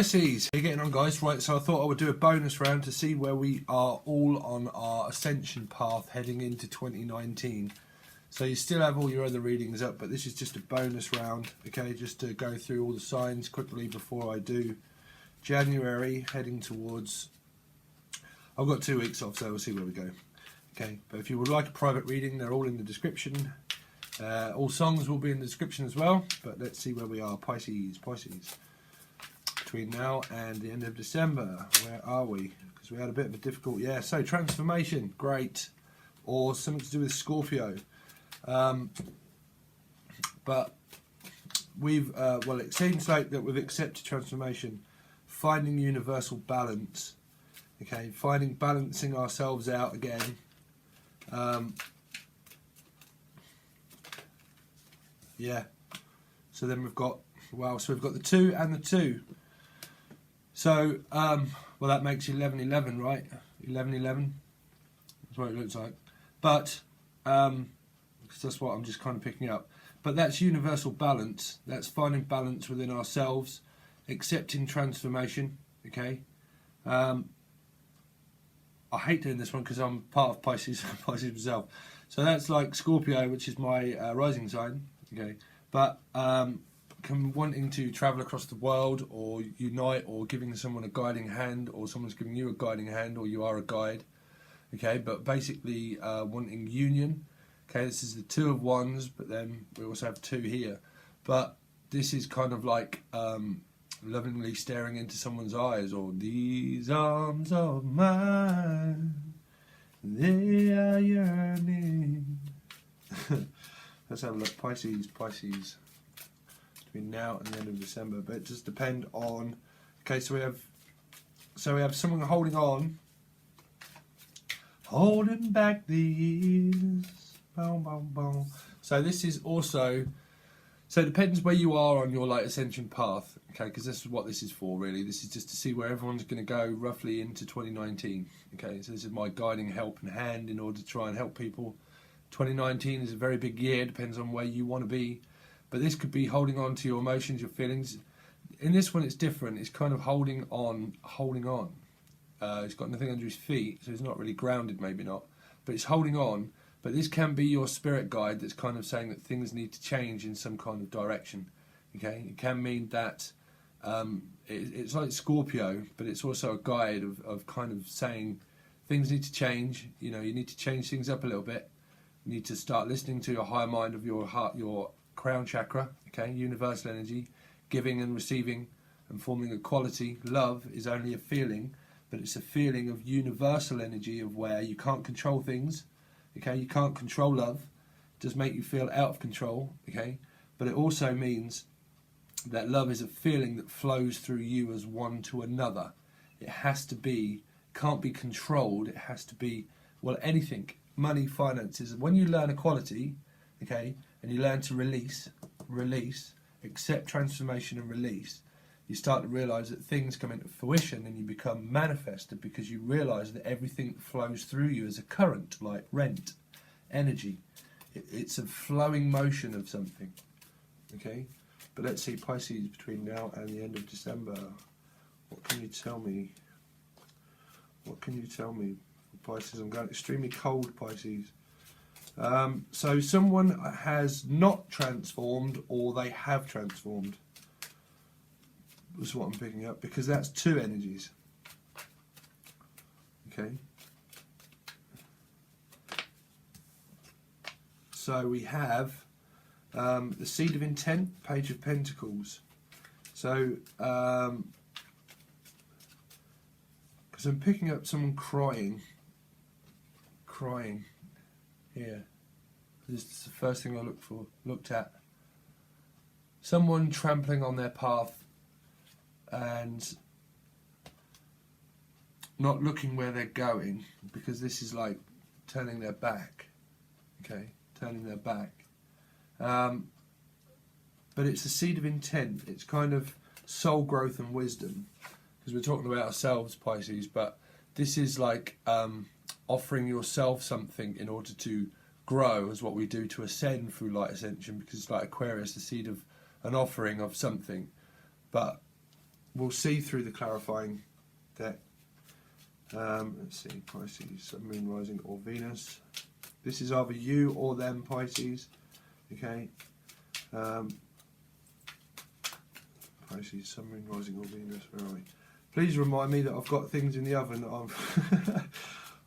Pisces, how you getting on, guys? Right, so I thought I would do a bonus round to see where we are all on our ascension path heading into 2019. So you still have all your other readings up, but this is just a bonus round, okay, just to go through all the signs quickly before I do January, heading towards... I've got 2 weeks off, so we'll see where we go. Okay, but if you would like a private reading, they're all in the description. All songs will be in the description as well, but let's see where we are. Pisces. Between now and the end of December, where are we? Because we had a bit of a difficult... Yeah, so transformation, great. Or something to do with Scorpio. But we've... well, it seems like that we've accepted transformation. Finding universal balance. Okay, balancing ourselves out again. Yeah. So then we've got... Wow, so we've got the 2 and the 2. So, well, that makes 11-11, right? 11-11. That's what it looks like. But, because that's what I'm just kind of picking up. But that's universal balance. That's finding balance within ourselves, accepting transformation. Okay. I hate doing this one because I'm part of Pisces, Pisces myself. So that's like Scorpio, which is my rising sign. Okay. But wanting to travel across the world, or unite, or giving someone a guiding hand, or someone's giving you a guiding hand, or you are a guide. Okay, but basically wanting union. Okay, this is the 2 of Wands, but then we also have 2 here. But this is kind of like lovingly staring into someone's eyes, or these arms of mine, they are yearning. Let's have a look. Pisces. Between now and the end of December, but it just depends on... Okay, so we have someone holding on, holding back the years. Boom, boom, boom. So this is also... So it depends where you are on your like ascension path, okay, because this is what this is for, really. This is just to see where everyone's going to go roughly into 2019. Okay, so this is my guiding help and hand in order to try and help people. 2019 is a very big year, depends on where you want to be. But this could be holding on to your emotions, your feelings. In this one, it's different. It's kind of holding on. He's got nothing under his feet, so he's not really grounded, maybe not. But it's holding on. But this can be your spirit guide that's kind of saying that things need to change in some kind of direction. Okay, it can mean that it's like Scorpio, but it's also a guide of kind of saying things need to change. You know, you need to change things up a little bit. You need to start listening to your higher mind of your heart, your crown chakra, okay, universal energy, giving and receiving and forming equality. Love is only a feeling, but it's a feeling of universal energy of where you can't control things, okay, you can't control love. It does make you feel out of control, okay, but it also means that love is a feeling that flows through you as one to another. It has to be, can't be controlled, it has to be, well, anything, money, finances. When you learn equality, okay, and you learn to release, accept transformation and release, you start to realise that things come into fruition and you become manifested, because you realise that everything flows through you as a current, like rent, energy. It's a flowing motion of something, okay? But let's see, Pisces, between now and the end of December, what can you tell me? What can you tell me? Pisces, I'm going extremely cold, Pisces. So someone has not transformed, or they have transformed. That's what I'm picking up, because that's 2 energies. Okay. So we have the Seed of Intent, Page of Pentacles. So, because I'm picking up someone crying here. This is the first thing I looked at. Someone trampling on their path and not looking where they're going, because this is like turning their back. Okay, turning their back. But it's a seed of intent. It's kind of soul growth and wisdom, because we're talking about ourselves, Pisces, but this is like offering yourself something in order to grow, is what we do to ascend through light ascension, because it's like Aquarius, the seed of an offering of something. But we'll see through the clarifying deck. Let's see, Pisces, Sun, Moon, Rising, or Venus. This is either you or them, Pisces. Okay. Pisces, Sun, Moon, Rising, or Venus. Where are we? Please remind me that I've got things in the oven that I'm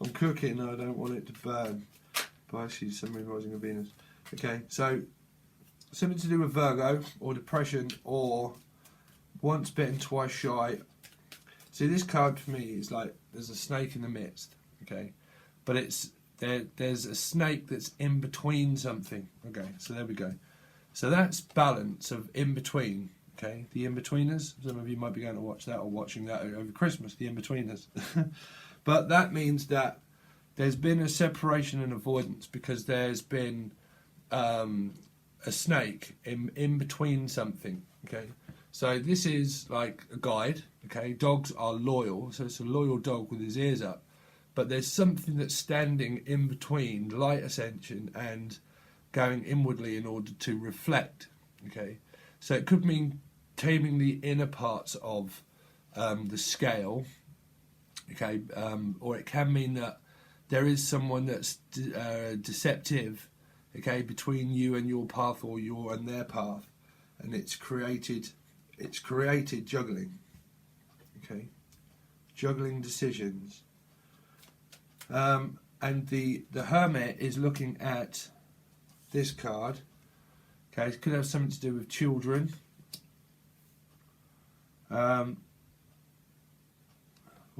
I'm cooking and I don't want it to burn. Pisces, Sun, Moon, Rising, or Venus. Okay, so something to do with Virgo or depression or once bitten, twice shy. See, this card for me is like there's a snake in the midst. Okay, but it's there's a snake that's in between something. Okay, so there we go. So that's balance of in between. Okay, the in-betweeners. Some of you might be going to watch that or watching that over Christmas, the in-betweeners. But that means that there's been a separation and avoidance because there's been a snake in between something. Okay, so this is like a guide. Okay, dogs are loyal, so it's a loyal dog with his ears up. But there's something that's standing in between light ascension and going inwardly in order to reflect. Okay. So it could mean taming the inner parts of the scale, okay, or it can mean that there is someone that's deceptive, okay, between you and your path or your and their path, and it's created juggling, okay, juggling decisions, and the Hermit is looking at this card. Okay, it could have something to do with children. We'll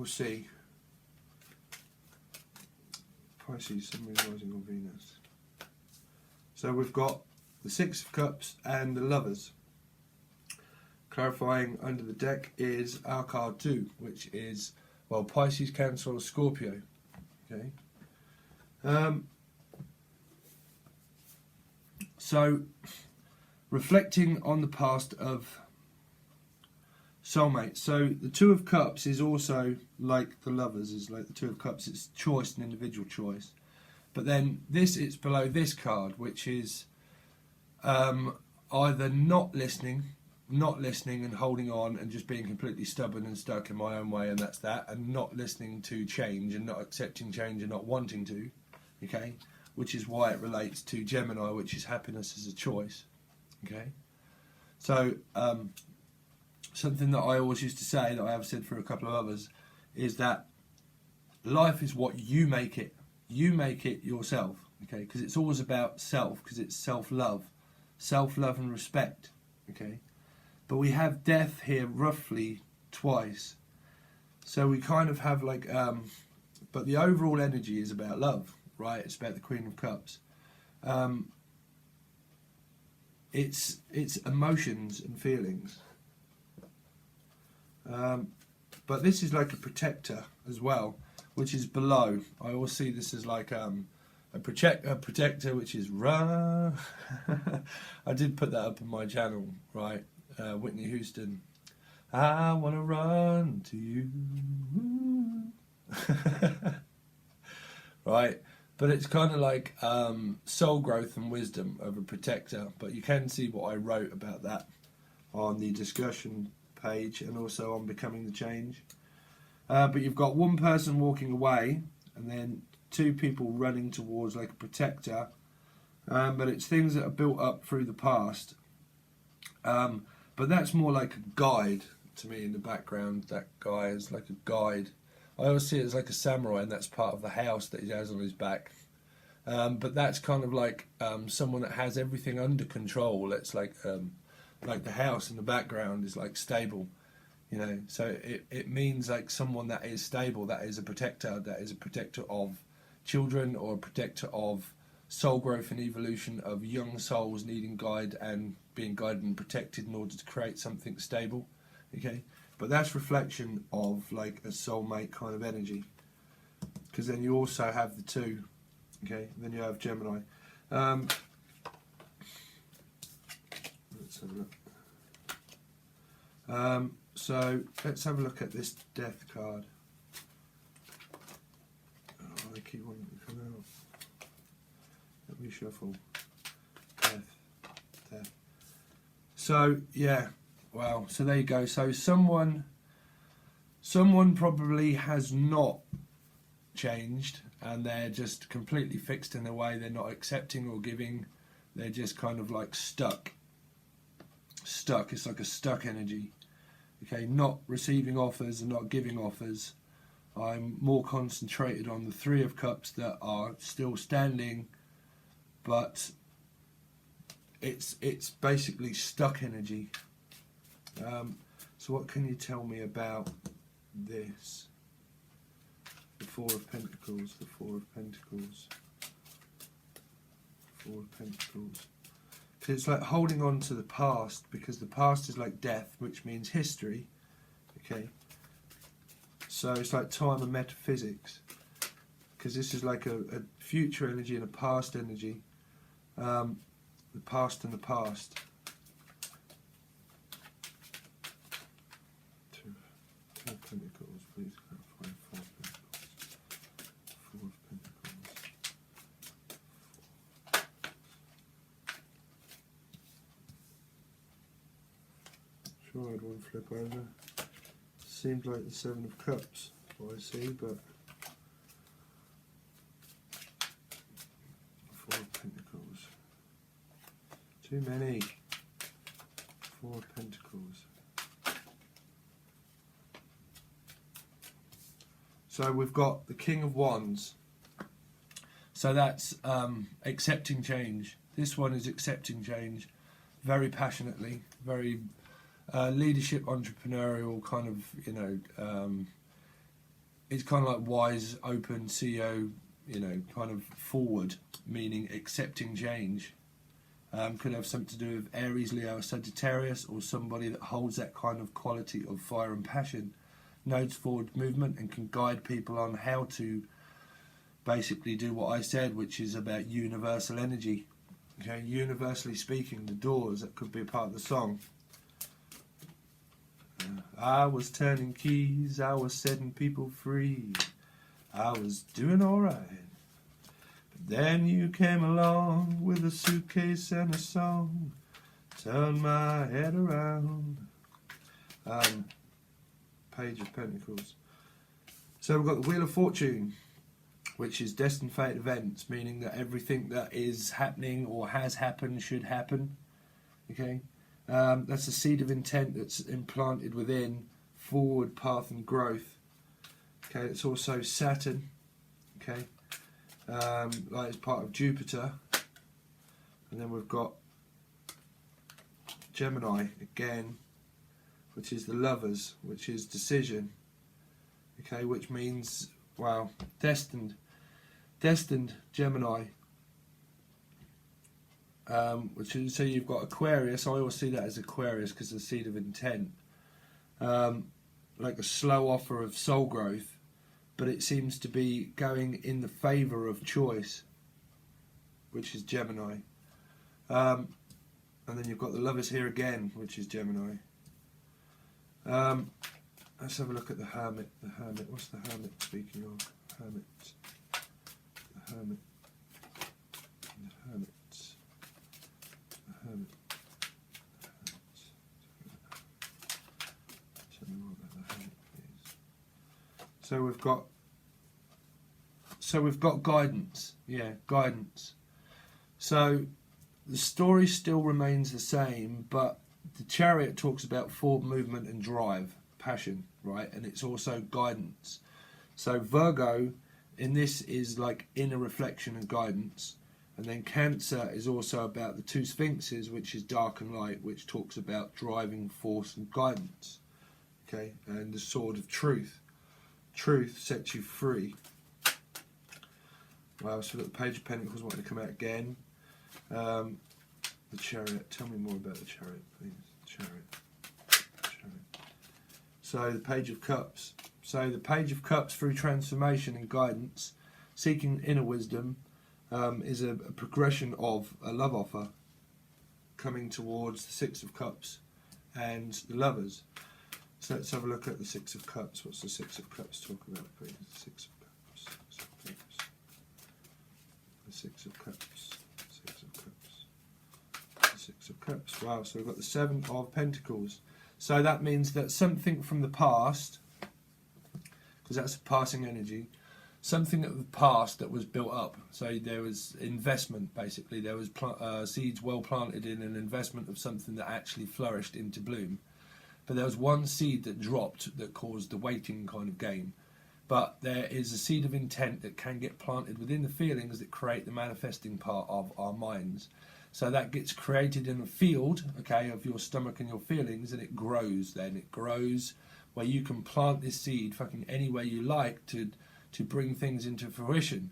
see. Pisces, Sun, Moon, Rising, or Venus. So we've got the Six of Cups and the Lovers. Clarifying under the deck is our card 2, which is, well, Pisces, Cancer, or Scorpio. Okay. So, reflecting on the past of soulmates. So, the Two of Cups is also like the Lovers, is like the Two of Cups. It's choice and individual choice. But then it's below this card, which is either not listening and holding on and just being completely stubborn and stuck in my own way, and that's that, and not listening to change and not accepting change and not wanting to, okay? Which is why it relates to Gemini, which is happiness as a choice. Okay, so something that I always used to say, that I have said for a couple of others, is that life is what you make it. You make it yourself. Okay, because it's always about self, because it's self-love and respect. Okay, but we have death here roughly twice, so we kind of have like, but the overall energy is about love. Right, it's about the Queen of Cups. It's emotions and feelings. But this is like a protector as well, which is below. I always see this as like a protector, which is run. I did put that up on my channel, right? Whitney Houston. I want to run to you. Right. But it's kind of like soul growth and wisdom of a protector. But you can see what I wrote about that on the discussion page and also on Becoming the Change. But you've got one person walking away and then two people running towards like a protector. But it's things that are built up through the past. But that's more like a guide to me in the background. That guy is like a guide. I always see it as like a samurai, and that's part of the house that he has on his back. But that's kind of like someone that has everything under control. It's like the house in the background is like stable, you know. So it means like someone that is stable, that is a protector of children, or a protector of soul growth and evolution of young souls needing guide and being guided and protected in order to create something stable. Okay. But that's reflection of like a soulmate kind of energy, because then you also have the two, okay? Then you have Gemini. Let's have a look. So let's have a look at this death card. Oh, I keep wanting to come out. Let me shuffle. Death. So yeah. Wow, so there you go. So someone probably has not changed, and they're just completely fixed in their way. They're not accepting or giving. They're just kind of like stuck. It's like a stuck energy. Okay, not receiving offers and not giving offers. I'm more concentrated on the Three of Cups that are still standing, but it's basically stuck energy. So what can you tell me about this? The Four of Pentacles, the Four of Pentacles, Four of Pentacles. Because it's like holding on to the past, because the past is like death, which means history. Okay. So it's like time and metaphysics, because this is like a future energy and a past energy. The past and the past. Two of Pentacles, please clarify. Four of Pentacles. Four of Pentacles. Sure, I had one flip over. Seems like the Seven of Cups, what I see, but Four of Pentacles. Too many. Four of Pentacles. So we've got the King of Wands. So that's accepting change. This one is accepting change very passionately, very leadership, entrepreneurial kind of, it's kind of like wise, open, CEO, kind of forward, meaning accepting change. Could have something to do with Aries, Leo, Sagittarius, or somebody that holds that kind of quality of fire and passion, knows forward movement and can guide people on how to basically do what I said, which is about universal energy. Okay, universally speaking, the Doors, that could be a part of the song. I was turning keys, I was setting people free, I was doing alright. But then you came along with a suitcase and a song, turned my head around. Page of Pentacles. So we've got the Wheel of Fortune, which is destined fate events, meaning that everything that is happening or has happened should happen. Okay. That's a seed of intent that's implanted within forward path and growth. Okay, it's also Saturn. Okay, like it's part of Jupiter, and then we've got Gemini again, which is the Lovers, which is decision. Okay, which means, wow, destined Gemini. Which is, so you've got Aquarius. I always see that as Aquarius because it's the seed of intent, like a slow offer of soul growth, but it seems to be going in the favour of choice, which is Gemini. And then you've got the Lovers here again, which is Gemini. Let's have a look at the Hermit. The Hermit. What's the Hermit speaking of? Hermit. The Hermit. The Hermit. Hermit. Tell me more about the Hermit, please. So we've got guidance. Yeah, guidance. So the story still remains the same, but the Chariot talks about forward movement and drive, passion, right? And it's also guidance. So Virgo in this is like inner reflection and guidance. And then Cancer is also about the two Sphinxes, which is dark and light, which talks about driving force and guidance. Okay, and the Sword of Truth. Truth sets you free. Well, so the Page of Pentacles wanting to come out again. The Chariot. Tell me more about the Chariot, please. Chariot. So the Page of Cups. So the Page of Cups through transformation and guidance, seeking inner wisdom. Is a progression of a love offer coming towards the Six of Cups and the Lovers. So let's have a look at the Six of Cups. What's the Six of Cups talk about, please? The Six of Cups. The Six of Cups. The Six of Cups. Wow, so we've got the Seven of Pentacles. So that means that something from the past, because that's a passing energy, something of the past that was built up. So there was investment, basically. There was seeds well planted in an investment of something that actually flourished into bloom. But there was one seed that dropped that caused the waiting kind of game. But there is a seed of intent that can get planted within the feelings that create the manifesting part of our minds. So that gets created in a field, okay, of your stomach and your feelings, and it grows then. It grows where you can plant this seed fucking any way you like to bring things into fruition.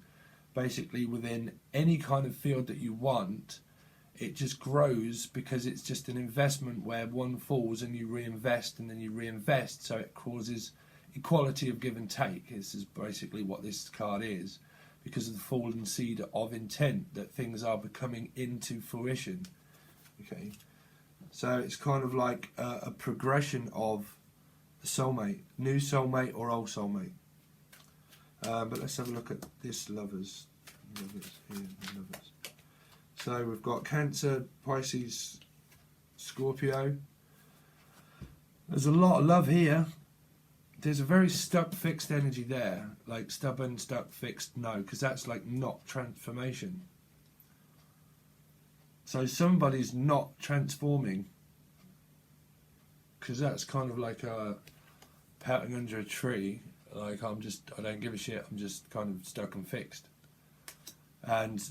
Basically, within any kind of field that you want, it just grows because it's just an investment where one falls and you reinvest and then you reinvest. So it causes equality of give and take. This is basically what this card is, because of the fallen seed of intent that things are becoming into fruition. Okay, so it's kind of like a progression of the soulmate, new soulmate or old soulmate. But let's have a look at this lovers here, lovers. So we've got Cancer, Pisces, Scorpio. There's a lot of love here. There's a very stuck, fixed energy there, like stubborn, stuck, fixed, no, because that's like not transformation. So somebody's not transforming, because that's kind of like a pouting under a tree, like I don't give a shit, I'm just kind of stuck and fixed. And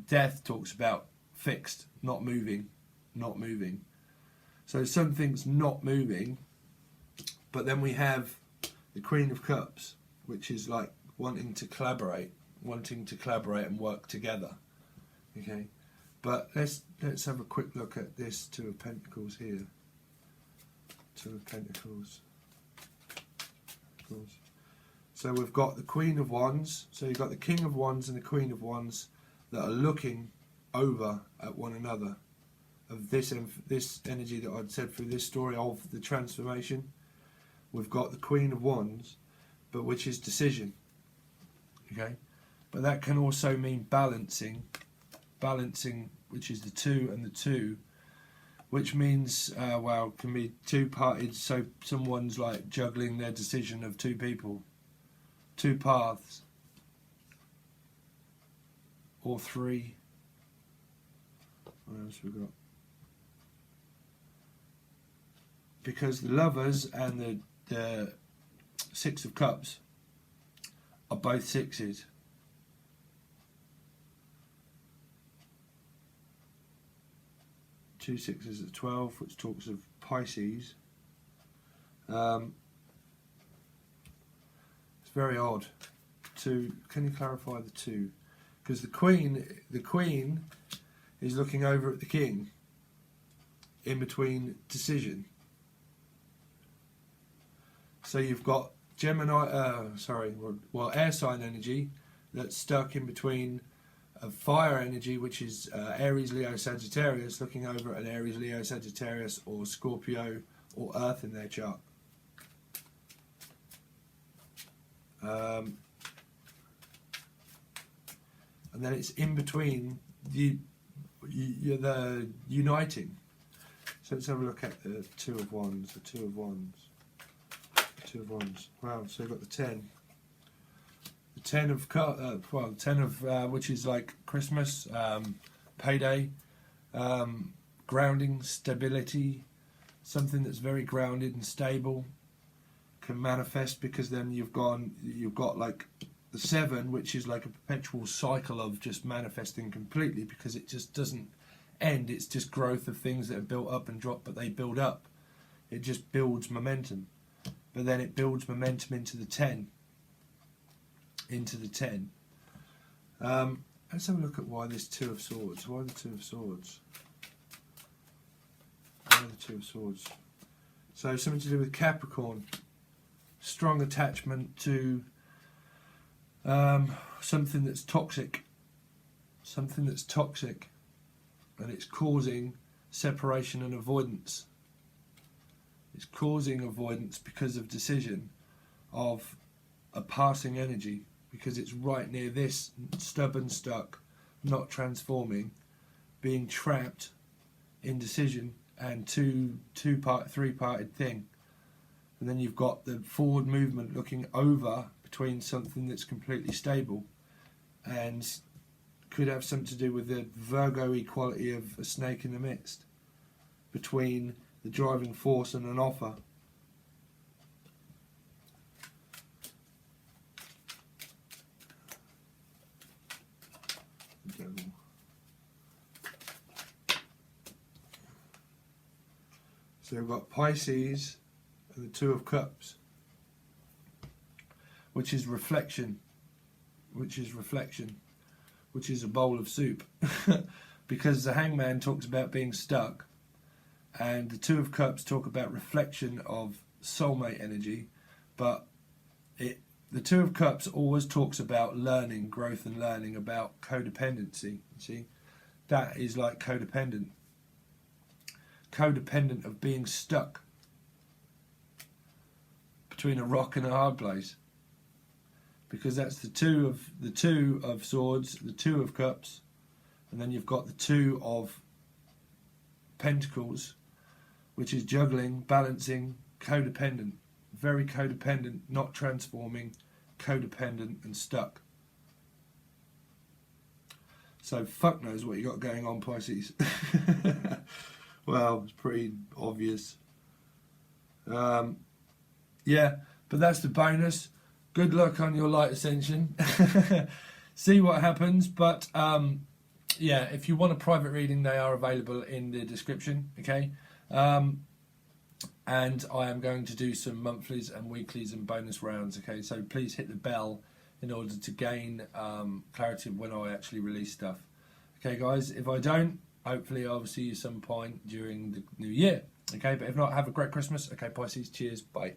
death talks about fixed, not moving, not moving. So something's not moving. But then we have the Queen of Cups, which is like wanting to collaborate and work together. Okay, but let's have a quick look at this Two of Pentacles here. Two of Pentacles. So we've got the Queen of Wands. So you've got the King of Wands and the Queen of Wands that are looking over at one another. Of this energy that I'd said through this story of the transformation. We've got the Queen of Wands, but which is decision. Okay, but that can also mean balancing, which is the two and the two, which means well, can be two parties. So someone's like juggling their decision of two people, two paths, or three. What else we got? Because the Lovers and the Six of Cups are both sixes. Two sixes at 12, which talks of Pisces. It's very odd. Can you clarify the two? Because the Queen is looking over at the King in between decision. So you've got Gemini, air sign energy that's stuck in between a fire energy, which is Aries, Leo, Sagittarius, looking over at an Aries, Leo, Sagittarius, or Scorpio, or Earth in their chart. And then it's in between the uniting. So let's have a look at the Two of Wands. The Two of Wands. Two of Wands. Wow. So you've got the 10. The 10 of 10 of which is like Christmas, payday, grounding, stability, something that's very grounded and stable can manifest, because then you've got like the 7, which is like a perpetual cycle of just manifesting completely, because it just doesn't end. It's just growth of things that are built up and drop, but they build up. It just builds momentum, but then it builds momentum into the 10. Let's have a look at why this Two of Swords. Why the Two of Swords? Why the Two of Swords? So something to do with Capricorn. Strong attachment to something that's toxic. Something that's toxic. And it's causing separation and avoidance. It's causing avoidance because of decision of a passing energy, because it's right near this, stubborn, stuck, not transforming, being trapped, indecision, and three-parted thing. And then you've got the forward movement looking over between something that's completely stable, and could have something to do with the Virgo equality of a snake in the midst between the driving force and an offer. So we've got Pisces and the Two of Cups, which is reflection, which is a bowl of soup. Because the Hangman talks about being stuck, and the Two of Cups talk about reflection of soulmate energy, but the Two of Cups always talks about learning, growth and learning, about codependency. See, that is like codependent of being stuck between a rock and a hard place, because that's the two of swords, the Two of Cups, and then you've got the Two of Pentacles, which is juggling, balancing, codependent, very codependent, not transforming, codependent and stuck. So fuck knows what you got going on, Pisces. Well, it's pretty obvious. Yeah, but that's the bonus. Good luck on your light ascension. See what happens. But yeah, if you want a private reading, they are available in the description. Okay. And I am going to do some monthlies and weeklies and bonus rounds. Okay, so please hit the bell in order to gain clarity when I actually release stuff. Okay, guys. If I don't, hopefully I'll see you some point during the new year. Okay, but if not, have a great Christmas. Okay, Pisces, cheers, bye.